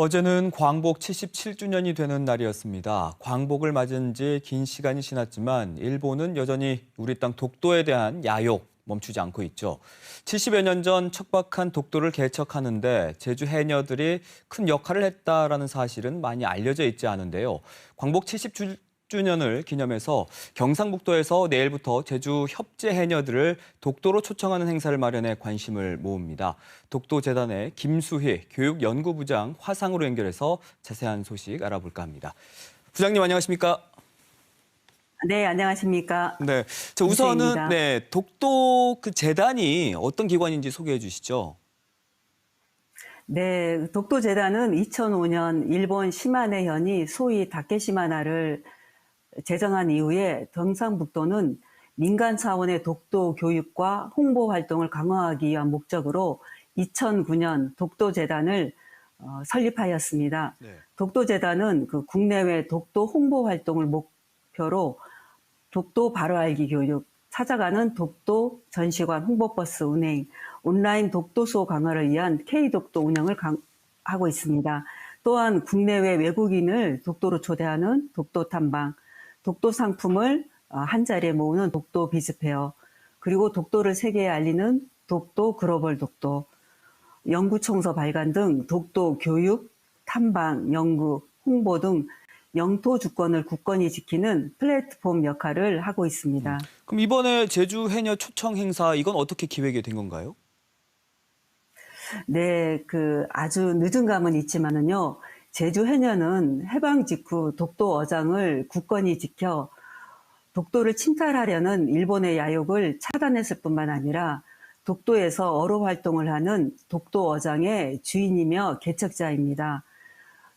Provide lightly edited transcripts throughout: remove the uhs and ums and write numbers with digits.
어제는 광복 77주년이 되는 날이었습니다. 광복을 맞은 지 긴 시간이 지났지만 일본은 여전히 우리 땅 독도에 대한 야욕 멈추지 않고 있죠. 70여 년 전 척박한 독도를 개척하는데 제주 해녀들이 큰 역할을 했다라는 사실은 많이 알려져 있지 않은데요. 광복 70주년을 기념해서 경상북도에서 내일부터 제주 협재 해녀들을 독도로 초청하는 행사를 마련해 관심을 모읍니다. 독도재단의 김수희 교육연구부장 화상으로 연결해서 자세한 소식 알아볼까 합니다. 부장님 안녕하십니까? 네, 안녕하십니까? 네, 김수희입니다. 우선은 독도 그 재단이 어떤 기관인지 소개해 주시죠. 네, 독도재단은 2005년 일본 시마네현이 소위 다케시마나를 제정한 이후에 경상북도는 민간 차원의 독도 교육과 홍보 활동을 강화하기 위한 목적으로 2009년 독도재단을 설립하였습니다. 네. 독도재단은 그 국내외 독도 홍보 활동을 목표로 독도 바로 알기 교육, 찾아가는 독도 전시관 홍보버스 운행, 온라인 독도수호 강화를 위한 K독도 운영을 하고 있습니다. 또한 국내외 외국인을 독도로 초대하는 독도 탐방, 독도 상품을 한자리에 모으는 독도 비즈페어, 그리고 독도를 세계에 알리는 독도 글로벌 독도, 영구청서 발간 등 독도 교육, 탐방, 연구, 홍보 등 영토 주권을 굳건히 지키는 플랫폼 역할을 하고 있습니다. 그럼 이번에 제주 해녀 초청 행사 이건 어떻게 기획이 된 건가요? 네, 아주 늦은 감은 있지만은요, 제주 해녀는 해방 직후 독도 어장을 굳건히 지켜 독도를 침탈하려는 일본의 야욕을 차단했을 뿐만 아니라 독도에서 어로 활동을 하는 독도 어장의 주인이며 개척자입니다.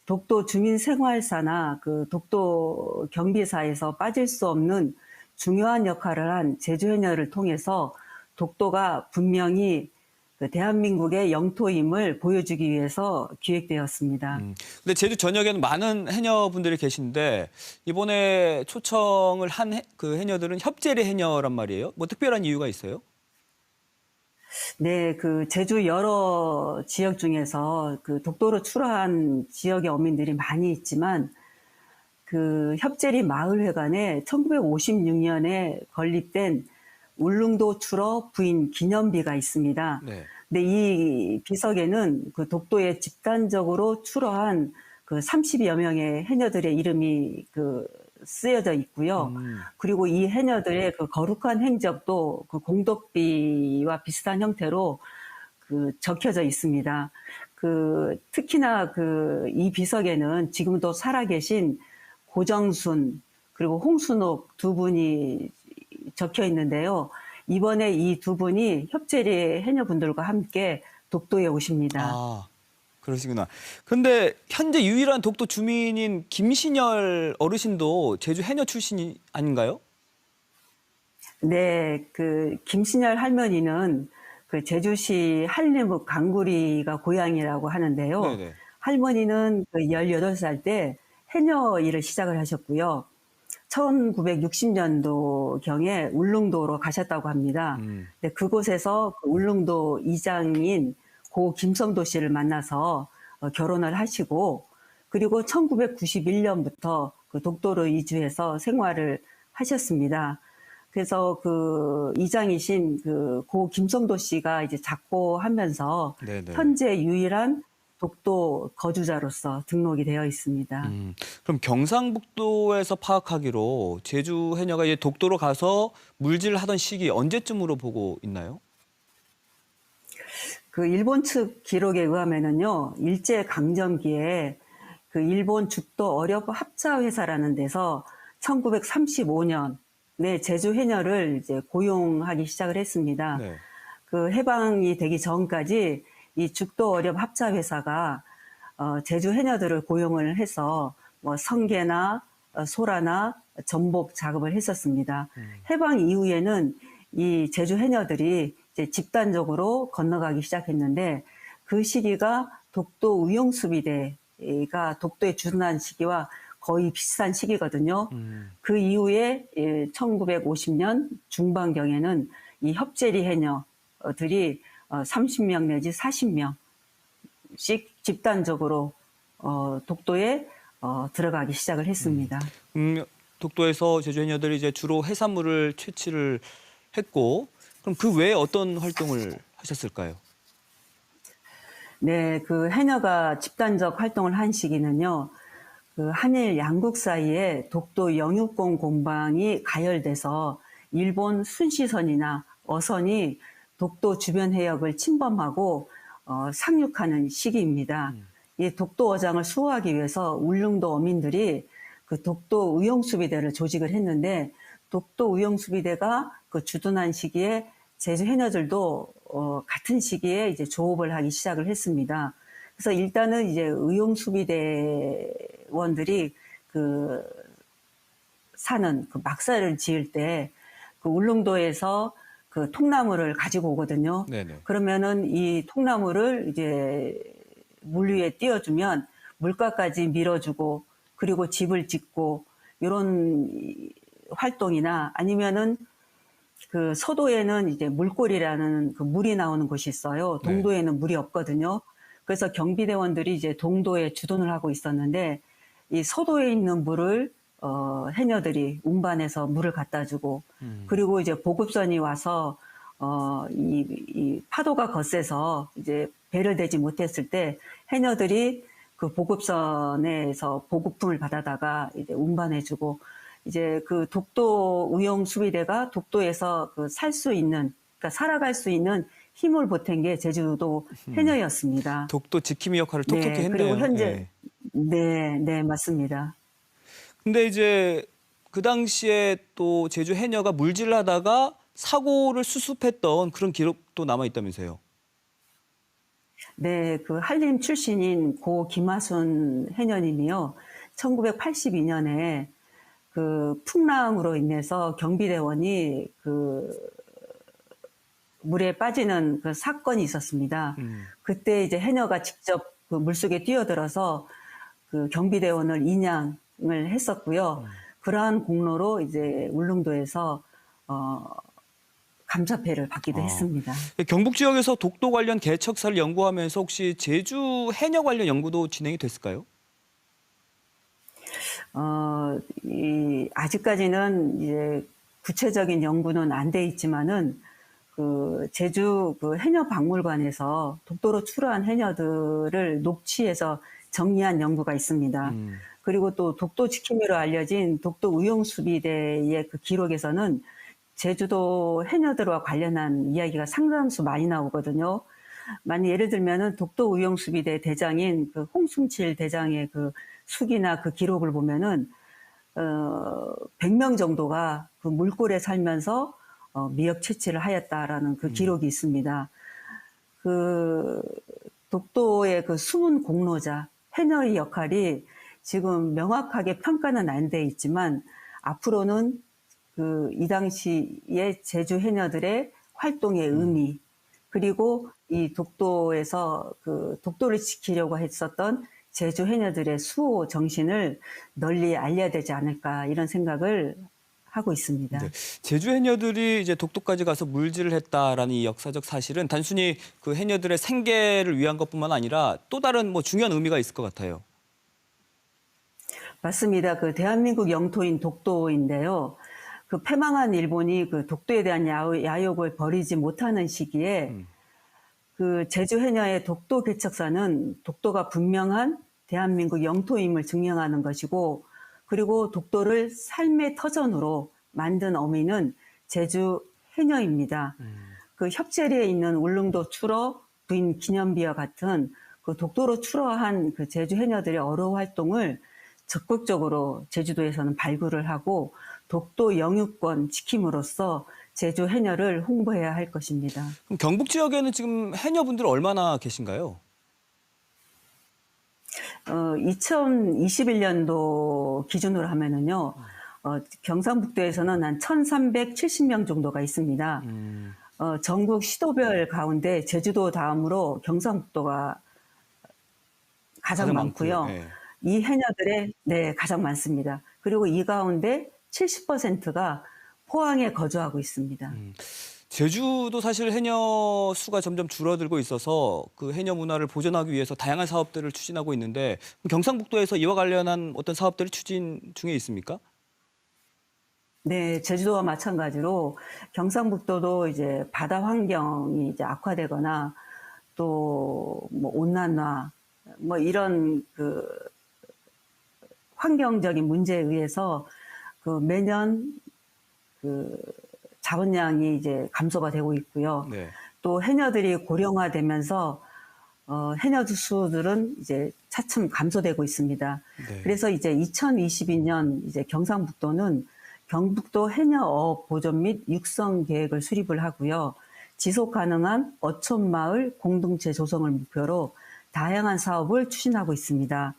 독도 주민생활사나 독도 경비사에서 빠질 수 없는 중요한 역할을 한 제주해녀를 통해서 독도가 분명히 대한민국의 영토임을 보여주기 위해서 기획되었습니다. 근데 제주 전역에는 많은 해녀분들이 계신데 이번에 초청을 한 그 해녀들은 협재리 해녀란 말이에요. 뭐 특별한 이유가 있어요? 네, 제주 여러 지역 중에서 독도로 출하한 지역의 어민들이 많이 있지만 협재리 마을회관에 1956년에 건립된 울릉도 출어 부인 기념비가 있습니다. 네. 근데 이 비석에는 독도에 집단적으로 출어한 30여 명의 해녀들의 이름이 쓰여져 있고요. 그리고 이 해녀들의 거룩한 행적도 공덕비와 비슷한 형태로 적혀져 있습니다. 특히나 이 비석에는 지금도 살아계신 고정순 그리고 홍순옥 두 분이 적혀 있는데요. 이번에 이 두 분이 협재리 해녀분들과 함께 독도에 오십니다. 아, 그러시구나. 근데 현재 유일한 독도 주민인 김신열 어르신도 제주 해녀 출신이 아닌가요? 네, 김신열 할머니는 제주시 한림읍 강구리가 고향이라고 하는데요. 네네. 할머니는 18살 때 해녀 일을 시작을 하셨고요. 1960년도경에 울릉도로 가셨다고 합니다. 네, 그곳에서 울릉도 이장인 고 김성도 씨를 만나서 결혼을 하시고, 그리고 1991년부터 독도로 이주해서 생활을 하셨습니다. 그래서 이장이신 고 김성도 씨가 이제 작고하면서 네네. 현재 유일한 독도 거주자로서 등록이 되어 있습니다. 그럼 경상북도에서 파악하기로 제주 해녀가 이제 독도로 가서 물질을 하던 시기 언제쯤으로 보고 있나요? 일본 측 기록에 의하면은요, 일제 강점기에 일본 죽도 어렵 합자회사라는 데서 1935년에 제주 해녀를 이제 고용하기 시작을 했습니다. 네. 해방이 되기 전까지 이 죽도 어렵 합자회사가 제주 해녀들을 고용을 해서 뭐 성게나 소라나 전복 작업을 했었습니다. 해방 이후에는 이 제주 해녀들이 이제 집단적으로 건너가기 시작했는데 그 시기가 독도 의용수비대가 독도에 주둔한 시기와 거의 비슷한 시기거든요. 그 이후에 1950년 중반경에는 이 협재리 해녀들이 30명 내지 40명씩 집단적으로 독도에 들어가기 시작을 했습니다. 독도에서 제주 해녀들이 이제 주로 해산물을 채취를 했고, 그럼 그 외에 어떤 활동을 하셨을까요? 네, 그 해녀가 집단적 활동을 한 시기는요, 그 한일 양국 사이에 독도 영유권 공방이 가열돼서 일본 순시선이나 어선이 독도 주변 해역을 침범하고 상륙하는 시기입니다. 이 독도 어장을 수호하기 위해서 울릉도 어민들이 그 독도 의용수비대를 조직을 했는데 독도 의용수비대가 그 주둔한 시기에 제주 해녀들도 같은 시기에 이제 조업을 하기 시작을 했습니다. 그래서 일단은 이제 의용수비대원들이 그 사는 그 막사를 지을 때 그 울릉도에서 그 통나무를 가지고 오거든요. 네네. 그러면은 이 통나무를 이제 물 위에 띄워주면 물가까지 밀어주고 그리고 집을 짓고 이런 활동이나 아니면은 그 서도에는 이제 물골이라는 그 물이 나오는 곳이 있어요. 동도에는 물이 없거든요. 그래서 경비대원들이 이제 동도에 주둔을 하고 있었는데 이 서도에 있는 물을 해녀들이 운반해서 물을 갖다 주고 그리고 이제 보급선이 와서 이 파도가 거세서 이제 배를 대지 못했을 때 해녀들이 그 보급선에서 보급품을 받아다가 이제 운반해주고 이제 그 독도 의용수비대가 독도에서 그 살 수 있는 그러니까 살아갈 수 있는 힘을 보탠 게 제주도 해녀였습니다. 독도 지킴이 역할을 톡톡히 네, 했네요. 그리고 현재 예. 네, 맞습니다. 근데 이제 그 당시에 또 제주 해녀가 물질을 하다가 사고를 수습했던 그런 기록도 남아 있다면서요. 네, 그 한림 출신인 고 김하순 해녀님이요. 1982년에 그 풍랑으로 인해서 경비대원이 그 물에 빠지는 그 사건이 있었습니다. 그때 이제 해녀가 직접 그 물속에 뛰어들어서 그 경비대원을 인양을 했었고요. 그러한 공로로 이제 울릉도에서 감사패를 받기도 했습니다. 경북 지역에서 독도 관련 개척사를 연구하면서 혹시 제주 해녀 관련 연구도 진행이 됐을까요? 아직까지는 이제 구체적인 연구는 안 돼 있지만은 그 제주 그 해녀 박물관에서 독도로 출하한 해녀들을 녹취해서 정리한 연구가 있습니다. 그리고 또 독도 지킴이로 알려진 독도 의용수비대의 그 기록에서는 제주도 해녀들과 관련한 이야기가 상당수 많이 나오거든요. 만약 예를 들면은 독도 의용수비대 대장인 그 홍순칠 대장의 그 수기나 그 기록을 보면은 100명 정도가 그 물골에 살면서 미역 채취를 하였다라는 그 기록이 있습니다. 그 독도의 그 숨은 공로자 해녀의 역할이 지금 명확하게 평가는 안 돼 있지만 앞으로는 그 이 당시의 제주 해녀들의 활동의 의미 그리고 이 독도에서 그 독도를 지키려고 했었던 제주 해녀들의 수호 정신을 널리 알려야 되지 않을까 이런 생각을 하고 있습니다. 네. 제주 해녀들이 이제 독도까지 가서 물질을 했다라는 이 역사적 사실은 단순히 그 해녀들의 생계를 위한 것뿐만 아니라 또 다른 뭐 중요한 의미가 있을 것 같아요. 맞습니다. 그 대한민국 영토인 독도인데요. 그 패망한 일본이 그 독도에 대한 야욕을 버리지 못하는 시기에 그 제주 해녀의 독도 개척사는 독도가 분명한 대한민국 영토임을 증명하는 것이고 그리고 독도를 삶의 터전으로 만든 어민은 제주 해녀입니다. 그 협재리에 있는 울릉도 출어 부인 기념비와 같은 그 독도로 출어한 그 제주 해녀들의 어로 활동을 적극적으로 제주도에서는 발굴을 하고 독도 영유권 지킴으로써 제주 해녀를 홍보해야 할 것입니다. 그럼 경북 지역에는 지금 해녀분들 얼마나 계신가요? 2021년도 기준으로 하면은요, 경상북도에서는 한 1,370명 정도가 있습니다. 전국 시도별 가운데 제주도 다음으로 경상북도가 가장 많고요. 네. 이 해녀들의 네, 가장 많습니다. 그리고 이 가운데 70%가 포항에 거주하고 있습니다. 제주도 사실 해녀 수가 점점 줄어들고 있어서 그 해녀 문화를 보존하기 위해서 다양한 사업들을 추진하고 있는데 경상북도에서 이와 관련한 어떤 사업들이 추진 중에 있습니까? 네, 제주도와 마찬가지로 경상북도도 이제 바다 환경이 이제 악화되거나 또 뭐 온난화 뭐 이런 그 환경적인 문제에 의해서 그 매년 그 자원량이 이제 감소가 되고 있고요. 네. 또 해녀들이 고령화되면서 해녀 수들은 이제 차츰 감소되고 있습니다. 네. 그래서 이제 2022년 이제 경상북도는 경북도 해녀어업 보존 및 육성 계획을 수립을 하고요. 지속 가능한 어촌 마을 공동체 조성을 목표로 다양한 사업을 추진하고 있습니다.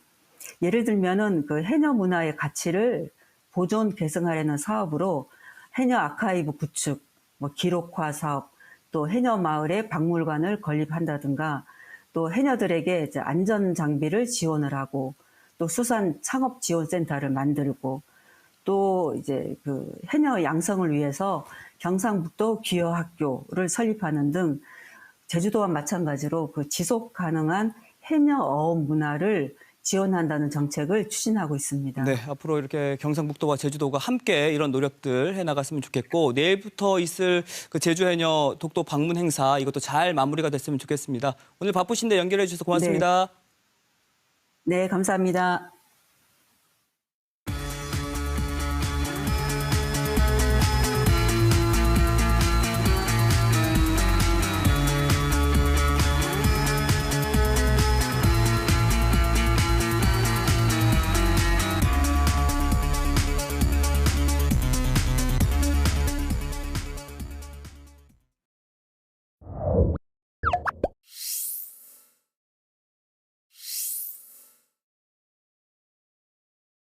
예를 들면은 그 해녀 문화의 가치를 보존 계승하려는 사업으로 해녀 아카이브 구축, 뭐 기록화 사업, 또 해녀 마을에 박물관을 건립한다든가, 또 해녀들에게 이제 안전 장비를 지원을 하고, 또 수산 창업 지원 센터를 만들고, 또 이제 그 해녀 양성을 위해서 경상북도 귀여학교를 설립하는 등 제주도와 마찬가지로 그 지속 가능한 해녀 어업 문화를 지원한다는 정책을 추진하고 있습니다. 네, 앞으로 이렇게 경상북도와 제주도가 함께 이런 노력들 해나갔으면 좋겠고 내일부터 있을 그 제주해녀 독도 방문 행사 이것도 잘 마무리가 됐으면 좋겠습니다. 오늘 바쁘신데 연결해 주셔서 고맙습니다. 네, 감사합니다.